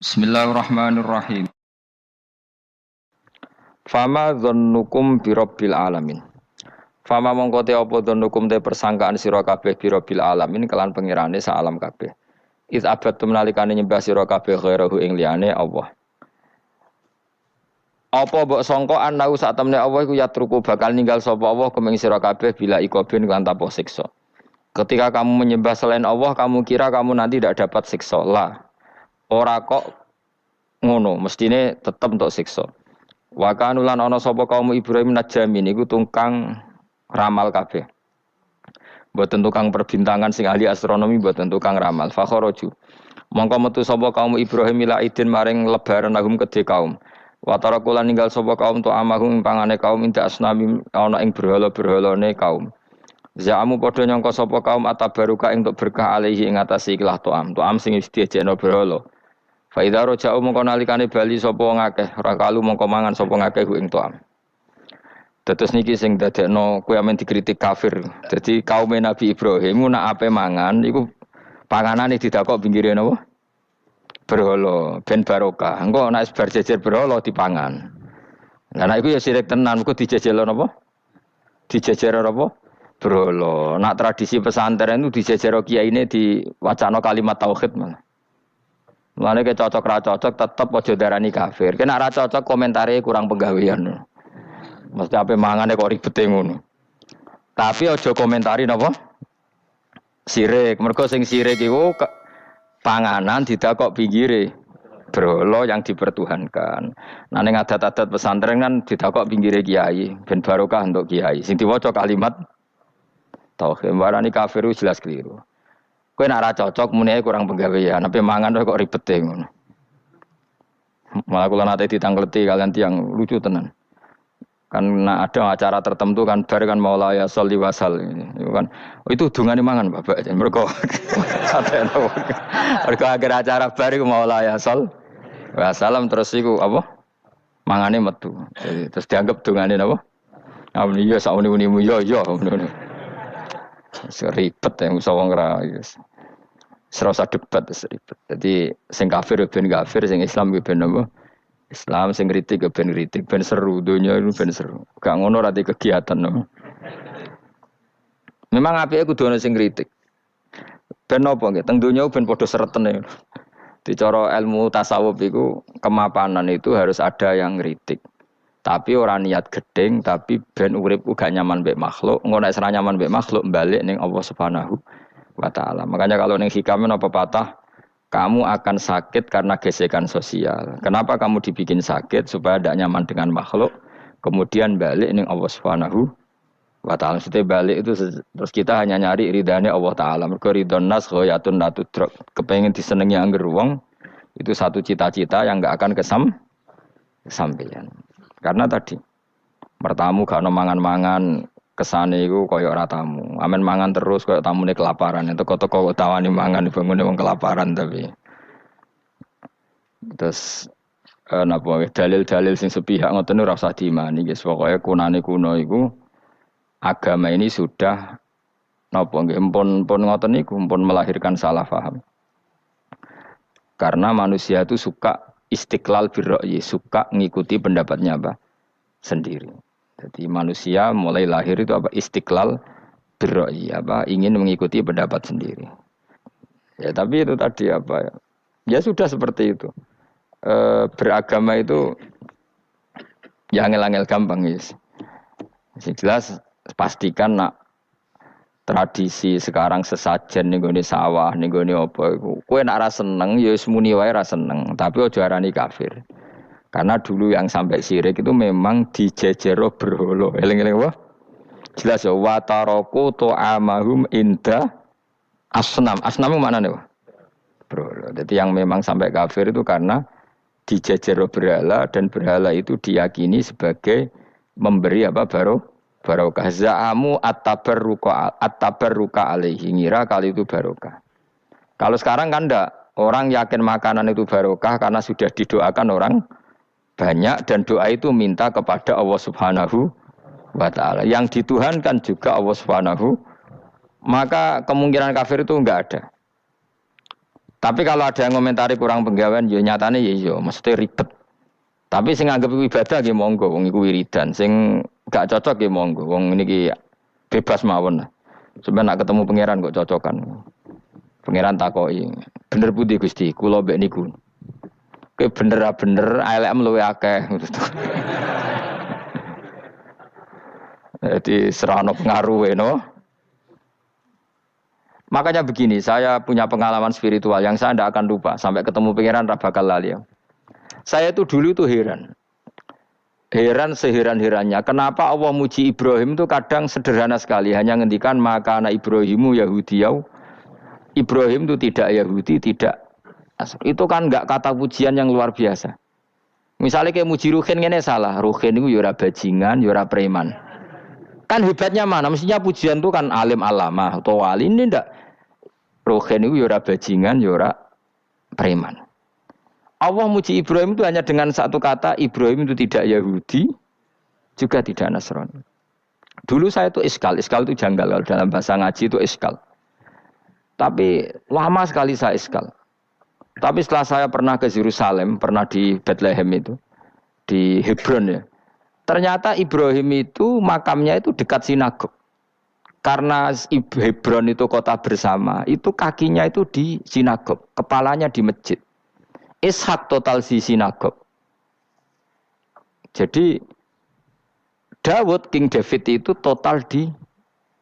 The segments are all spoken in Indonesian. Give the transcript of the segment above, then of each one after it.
Bismillahirrahmanirrahim. Fama dzannukum birabbil alamin. Fama mongko te apa dzannukum te persangkaan sira kabeh birabbil alamin kelan pengirane sak alam kabeh. Iz abadtum nalikane nyembah sira kabeh ghairahu ing liyane Allah. Apa mbok sangka anau sak temne Allah iku yatruku bakal ninggal sapa Allah kumeng sira kabeh bila ikobin kan tanpa siksa. Ketika kamu menyembah selain Allah, kamu kira kamu nanti tidak dapat siksa. Lah, ora kok ngono, mestine tetep untuk siksa. Wa kanulan ana sapa kaum Ibrahim najamin iku tungkang ramal kabeh. Mboten tukang perbintangan sing ahli astronomi, mboten tukang ramal. Fakharaju. Mongko metu sapa kaum Ibrahim ila idin maring lebaran lahum kedhe kaum. Wa tarakulan ninggal sapa kaum tu amahum pangane kaum inda asnami ana ing berhala-berhalane kaum. Za'amu padha nyangka sapa kaum atabaruka untuk berkah alaihi ing atase ikhlas to'am. To'am sing wis diejekno berhala. Fa idza raja'u mongko nalikane bali sapa wong akeh, rakalu mongko mangan sapa ngakeh ing to'am. Terus niki sing dadekno kowe amen dikritik kafir. Dadi kaum Nabi Ibrahim nak ape mangan iku panganane didakok pinggire napa? Berhala ben barokah. Engko nek bar jejer berhala dipangan. Lah nek iku ya sirik tenan, iku dijejelo napa? Dijejero apa? Berhala. Nak tradisi pesantren itu dijejero kiyaine diwacana kalimat tauhid malah. Mulane ke cocok ra cocok tetep aja darani kafir. Kena ra cocok komentare kurang penggawean. Mesti ape mangane kok ribete ngono. Tapi aja komentari napa? Sirik. Mergo sing sirik iku panganan didakok pinggire berhala yang dipertuhankan. Nah ning adat-adat pesantren kan didakok pinggire kiai, ben barokah untuk kiai. Sing diwaca kalimat tauhid. Warani kafir jelas keliru. Kowe nek ora cocok muni kurang penggawean, ape mangan kok ribete ngono. Malah kula nate ditangkleti kalian tiang lucu tenan. Kan ada acara tertentu kan bar kan maulaya sholli wasal itu kan itu dungane mangan Bapak jan mergo sateno. Mergo akhir acara bar iku maulaya shol wasalam terus iku apa? Mangane metu. Jadi, terus dianggap dungane napa? Amni yo sak uni-unimu yo ngono. Seribet yang usah wong ra wis. Serasa debat seribet. Jadi sing kafir ben kafir, sing Islam ben apa? Islam sing kritik ben kritik, ben seru donya itu ben seru. Gak ngono ra kegiatan no. Memang apike kudu ana sing kritik. Ben apa nggih? Teng donya ben padha seretene. Di cara ilmu tasawuf iku kemapanan itu harus ada yang kritik. Tapi orang niat gedeng, tapi ben uripku gak nyaman mbek makhluk, ngono nek ora nyaman mbek makhluk balik ning Allah Subhanahu wa taala. Makanya kalau ning hikam apa patah, kamu akan sakit karena gesekan sosial. Kenapa kamu dibikin sakit supaya tidak nyaman dengan makhluk, kemudian balik ning Allah Subhanahu wa taala. Maksudnya balik itu terus kita hanya nyari ridane Allah taala. Mergo ridon nas ghayatun la tudrak. Kepengin disenengi angger wong itu satu cita-cita yang enggak akan kesampaian. Karena tadi mertamu gak ono mangan-mangan kesane iku kaya ora tamu. Amen mangan terus kaya tamune kelaparan. Teko-teko tawani mangan bangune wong kelaparan tapi. Terus napa dalil-dalil sing sepihak ngoten ora usah diimani guys. Pokoke kunane kuno iku agama ini sudah napa nggih pun ngoten niku pun melahirkan salah paham. Karena manusia itu suka istiqlal birra'yi, suka ngikuti pendapatnya apa? Sendiri. Jadi manusia mulai lahir itu apa? Istiqlal birra'yi, apa? Ingin mengikuti pendapat sendiri. Ya tapi itu tadi apa ya? Ya sudah seperti itu. Beragama itu ya angel-angel gampang guys. Jelas pastikan nak tradisi sekarang sesajen ning gone sawah ning gone apa iku kowe nek ora seneng ya wis muni wae ora seneng tapi aja arani kafir karena dulu yang sampai syirik itu memang dijejero berhala eling-eling apa jelas ya wa taraku tu'amahum inda asnam mana nih berhala jadi yang memang sampai kafir itu karena dijejero berhala dan berhala itu diyakini sebagai memberi apa barokah za'amu at-tabarruka alaihi ngira kali itu barokah. Kalau sekarang kan enggak, orang yakin makanan itu barokah karena sudah didoakan orang banyak dan doa itu minta kepada Allah Subhanahu wa taala. Yang dituhankan juga Allah Subhanahu, maka kemungkinan kafir itu enggak ada. Tapi kalau ada yang komentari kurang penggawean, ya nyatane ya iya, mesti ribet. Tapi sing anggap iku ibadah nggih monggo, wong iku wiridan. Sing gak cocok nggih monggo, wong niki bebas mawon. Sampeyan nak ketemu pangeran kok cocokan. Pangeran takoki, bener pundi Gusti? Kula mbek niku. Kowe bener elek luwe akeh. Jadi serana pengaruh no. Makanya begini, saya punya pengalaman spiritual yang saya tidak akan lupa sampai ketemu pangeran ra bakal lali. Saya itu dulu itu heran seheran-herannya. Kenapa Allah muji Ibrahim itu kadang sederhana sekali, hanya ngendikan maka anak Ibrahimu Yahudiyau. Ibrahim itu tidak Yahudi, tidak. Itu kan enggak kata pujian yang luar biasa. Misalnya kayak muji Ruhin ini salah. Ruhin itu yura bajingan, yura preman. Kan hebatnya mana? Mestinya pujian itu kan alim alamah atau wali, ini enggak. Ruhin itu yura bajingan, yura preman. Allah muji Ibrahim itu hanya dengan satu kata, Ibrahim itu tidak Yahudi, juga tidak Nasrani. Dulu saya itu iskal itu janggal, kalau dalam bahasa ngaji itu iskal. Tapi lama sekali saya iskal. Tapi setelah saya pernah ke Yerusalem, pernah di Bethlehem itu, di Hebron ya. Ternyata Ibrahim itu makamnya itu dekat sinagog. Karena Hebron itu kota bersama, itu kakinya itu di sinagog, kepalanya di masjid. Ishak total di sinagog. Jadi King David itu total di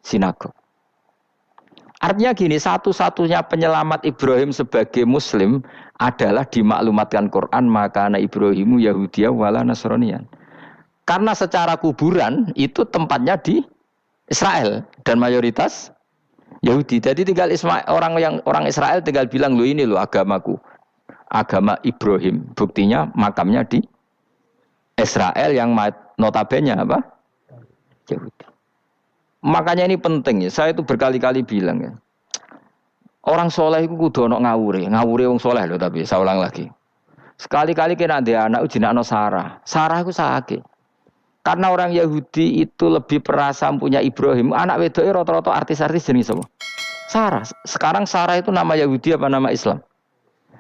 sinagog. Artinya gini, satu-satunya penyelamat Ibrahim sebagai Muslim adalah dimaklumatkan Quran maka anak Ibrahimu Yahudiyah wala Nasraniyan. Karena secara kuburan itu tempatnya di Israel dan mayoritas Yahudi. Jadi tinggal orang Israel tinggal bilang lo ini lo agamaku, agama Ibrahim. Buktinya makamnya di Israel yang notabene apa? Yahudi. Makanya ini penting ya. Saya itu berkali-kali bilang ya. Orang soleh itu kudu ono ngawure wong soleh loh, tapi saya ulang lagi. Sekali-kali kena dia anak jinakno Sarah. Sarah itu sakit. Karena orang Yahudi itu lebih perasa punya Ibrahim. Anak wedoknya rata-rata artis-artis jenis apa? Sarah. Sekarang Sarah itu nama Yahudi apa nama Islam?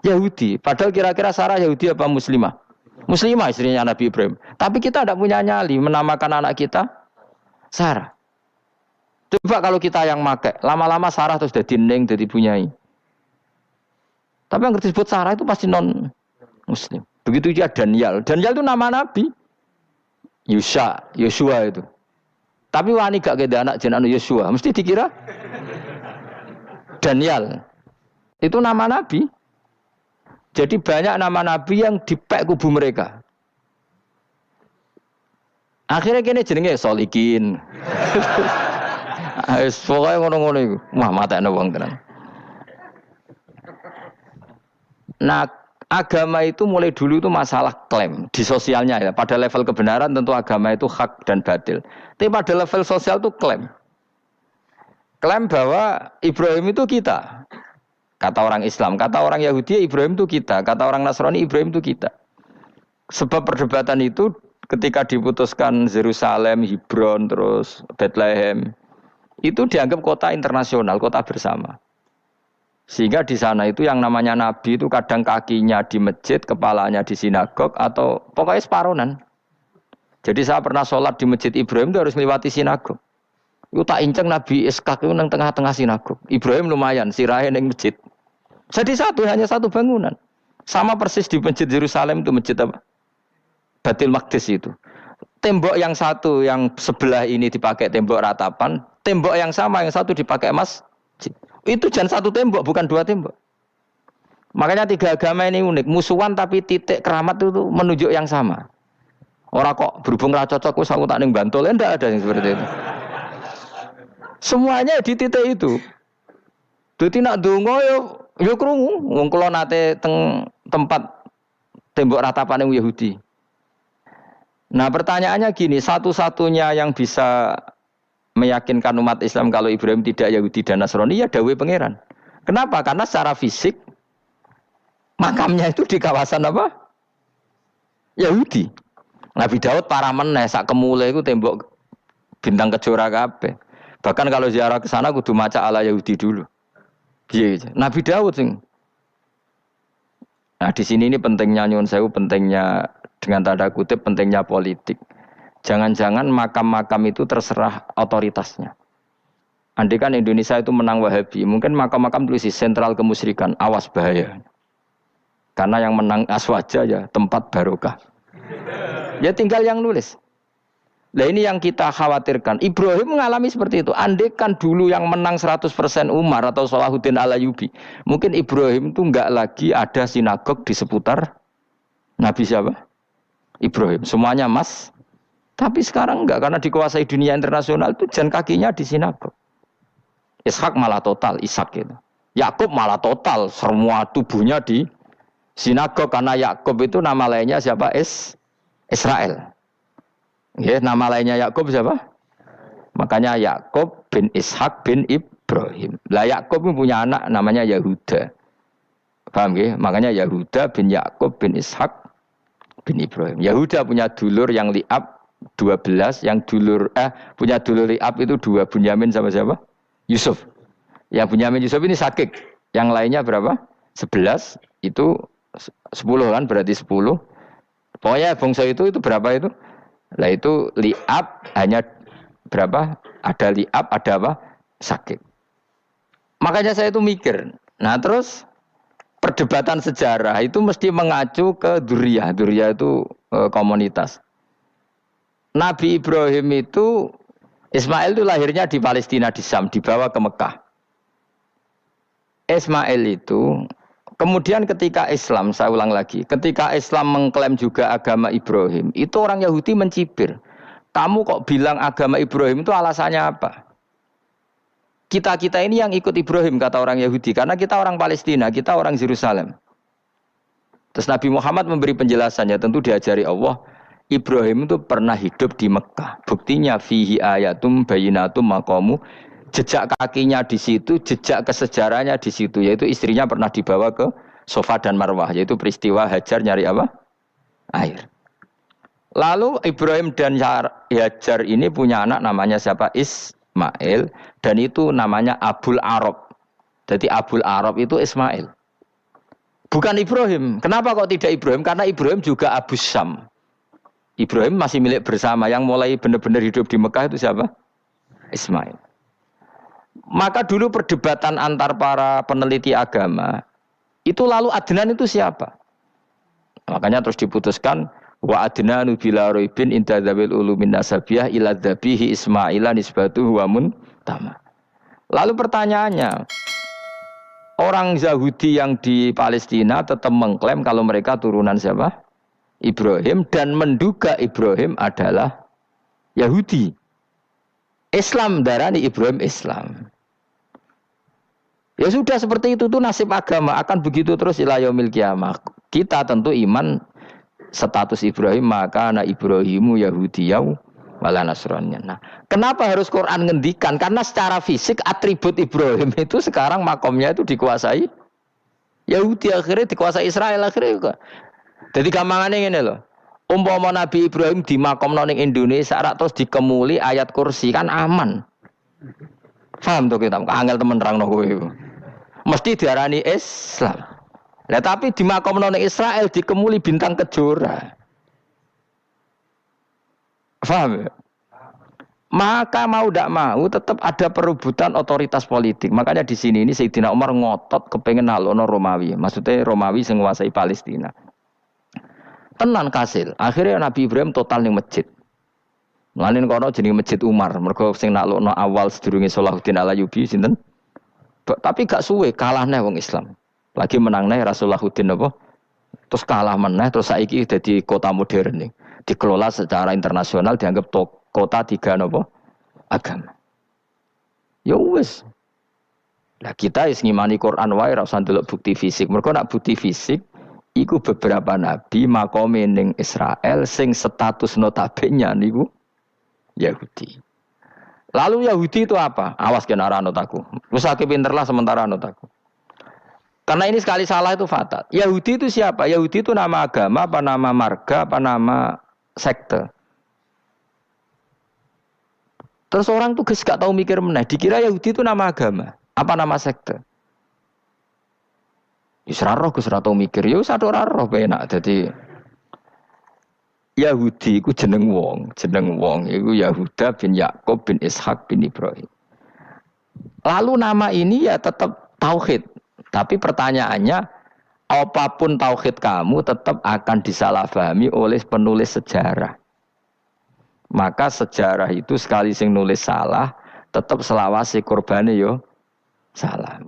Yahudi. Padahal kira-kira Sarah Yahudi apa Muslimah? Muslimah istrinya Nabi Ibrahim. Tapi kita tidak punya nyali menamakan anak kita Sarah. Coba kalau kita yang make, lama-lama Sarah terus jadi neng, jadi punyai. Tapi yang disebut Sarah itu pasti non Muslim. Begitu juga Daniel. Daniel itu nama Nabi. Yosua itu. Tapi wani gak keda anak jenenge Yosua, mesti dikira Daniel. Itu nama Nabi. Jadi banyak nama Nabi yang dipek kubu mereka. Akhirnya kene jenenge Solikin. Pokoknya ngono-ngono iku. Wah, matekno wong tenan. Nah, agama itu mulai dulu itu masalah klaim di sosialnya ya. Pada level kebenaran tentu agama itu hak dan batil. Tapi pada level sosial itu klaim. Klaim bahwa Ibrahim itu kita. Kata orang Islam, kata orang Yahudi Ibrahim itu kita, kata orang Nasrani Ibrahim itu kita. Sebab perdebatan itu ketika diputuskan Yerusalem, Hebron, terus Bethlehem, itu dianggap kota internasional, kota bersama. Sehingga di sana itu yang namanya Nabi itu kadang kakinya di masjid, kepalanya di sinagog, atau pokoknya separonan. Jadi saya pernah sholat di masjid Ibrahim itu harus melewati sinagog. Itu tak inceng Nabi Ishak itu nang tengah-tengah sinagog. Ibrahim lumayan, sirahe ning masjid. Jadi hanya satu bangunan. Sama persis di masjid Yerusalem itu masjid apa? Baitul Maqdis itu. Tembok yang satu yang sebelah ini dipakai tembok ratapan, tembok yang sama yang satu dipakai masjid. Itu jangan satu tembok, bukan dua tembok. Makanya tiga agama ini unik, musuhan tapi titik keramat itu menunjuk yang sama. Orang kok berhubung ra cocok wis aku tak ning Bantul, enggak ada yang seperti itu. Semuanya di titik itu. Dadi nak ndonga yo krungu, wong kula nate teng tempat tembok ratapan yang Yahudi. Nah, pertanyaannya gini, satu-satunya yang bisa meyakinkan umat Islam kalau Ibrahim tidak Yahudi dan Nasrani ya dawuh pangeran. Kenapa? Karena secara fisik makamnya itu di kawasan apa? Yahudi. Nabi Daud para meneh sak kemule iku tembok bintang kejora kabeh. Bahkan kalau ziarah ke sana kudu maca ala Yahudi dulu. Piye? Nabi Daud sing Nah di sini ini pentingnya nyuwun sewu, pentingnya dengan tanda kutip pentingnya politik. Jangan-jangan makam-makam itu terserah otoritasnya. Andai kan Indonesia itu menang Wahabi, mungkin makam-makam tulis sentral kemusyrikan, awas bahaya. Karena yang menang Aswaja ya tempat barokah. Ya tinggal yang nulis. Nah ini yang kita khawatirkan. Ibrahim mengalami seperti itu. Andai kan dulu yang menang 100% Umar atau Salahuddin Al-Ayyubi, mungkin Ibrahim itu enggak lagi ada sinagog di seputar Nabi siapa? Ibrahim. Semuanya mas. Tapi sekarang enggak, karena dikuasai dunia internasional itu jalan kakinya di sinagog. Ishak malah total, Ishak itu. Yakub malah total, semua tubuhnya di sinagog, karena Yakub itu nama lainnya siapa? Israel. Ya, nama lainnya Yakub siapa? Makanya Yakub bin Ishak bin Ibrahim. Lah Yakub punya anak namanya Yahuda. Paham ya? Makanya Yahuda bin Yakub bin Ishak bin Ibrahim. Yahuda punya dulur yang li'ab 12, yang punya dulur li'ab itu 2, Bunyamin sama siapa? Yusuf. Yang Bunyamin Yusuf ini sakik. Yang lainnya berapa? 11, itu 10 kan, berarti 10. Pokoknya bangsa itu berapa itu? Lah itu li'ab hanya berapa? Ada li'ab, ada apa? Sakit. Makanya saya itu mikir. Nah terus perdebatan sejarah itu mesti mengacu ke Duriyah. Duriyah itu komunitas. Nabi Ibrahim itu, Ismail itu lahirnya di Palestina, di Syam, dibawa ke Mekah. Ismail itu kemudian ketika Islam, saya ulang lagi, ketika Islam mengklaim juga agama Ibrahim, itu orang Yahudi mencibir. Kamu kok bilang agama Ibrahim itu alasannya apa? Kita ini yang ikut Ibrahim, kata orang Yahudi, karena kita orang Palestina, kita orang Yerusalem. Terus Nabi Muhammad memberi penjelasannya, tentu diajari Allah, Ibrahim itu pernah hidup di Mekah. Buktinya fihi ayatum bayinatum maqamu, jejak kakinya di situ, jejak kesejarahnya di situ, yaitu istrinya pernah dibawa ke Safa dan Marwah, yaitu peristiwa Hajar nyari apa? Air. Lalu Ibrahim dan Hajar ini punya anak namanya siapa? Ismail, dan itu namanya Abul Arab. Jadi Abul Arab itu Ismail. Bukan Ibrahim. Kenapa kok tidak Ibrahim? Karena Ibrahim juga Abu Syam. Ibrahim masih milik bersama. Yang mulai benar-benar hidup di Mekah itu siapa? Ismail. Maka dulu perdebatan antar para peneliti agama, itu lalu Adnan itu siapa? Makanya terus diputuskan, wa adnanu bila roibin inda dzawil ulumin nasabiyah ila dzabihi Ismaila nisbatuhu wa muntama. Lalu pertanyaannya, orang Yahudi yang di Palestina tetap mengklaim kalau mereka turunan siapa? Ibrahim, dan menduga Ibrahim adalah Yahudi. Islam darani Ibrahim Islam. Ya sudah seperti itu tuh nasib agama, akan begitu terus ila yaumil qiyamah. Kita tentu iman status Ibrahim, maka anak Ibrahimu Yahudiyau wala Nasraniyah. Nah, kenapa harus Quran ngendikan? Karena secara fisik atribut Ibrahim itu sekarang makomnya itu dikuasai Yahudi, akhirnya dikuasai Israel akhirnya juga. Jadi gampangannya ngene loh. Umpama Nabi Ibrahim di makom ning Indonesia terus dikemuli ayat kursi kan aman. Paham tuh kita? Angel temen nerangno kowe iku. Mesti diarani Islam. Lah tapi di makom ning Israel dikemuli bintang kejora. Paham ya? Maka mau tidak mau tetap ada perebutan otoritas politik. Makanya di sini ini Sayyidina Umar ngotot kepengen nalono Romawi. Maksudnya Romawi sing nguasai Palestina. Tenan kasil. Akhirnya Nabi Ibrahim total ning masjid. Mulane kono jenenge Masjid Umar. Mergo sing nalukno awal sedurunge Salahuddin Al-Ayyubi sinten? Tapi gak suwe kalah neh wong Islam. Lagi menang neh Rasulullahuddin apa? Terus kalah meneh terus saiki dadi kota modern nih. Dikelola secara internasional dianggap kota tiga napa? Agama. Ya wis. Lah kita wis ngimani Quran wae ora usah ndelok bukti fisik. Mergo nak bukti fisik iku beberapa nabi makome ning Israel sing status notabene niku Yahudi. Lalu Yahudi itu apa? Awas kena anut aku. Wis akeh pinterlah sementara anut aku. Karena ini sekali salah itu fatal. Yahudi itu siapa? Yahudi itu nama agama, apa nama marga, apa nama sekte. Terus orang tuh gak tahu mikir meneh. Dikira Yahudi itu nama agama, apa nama sekte. Wis ra roh Gus ra tau mikir, ya wis ora roh penak. Dadi Yahudi iku jeneng wong iku Yahuda bin Yakub bin Ishak bin Ibrahim. Lalu nama ini ya tetap tauhid. Tapi pertanyaannya, apapun tauhid kamu tetap akan disalahpahami oleh penulis sejarah. Maka sejarah itu sekali sing nulis salah, tetap selawase korbane yo salah.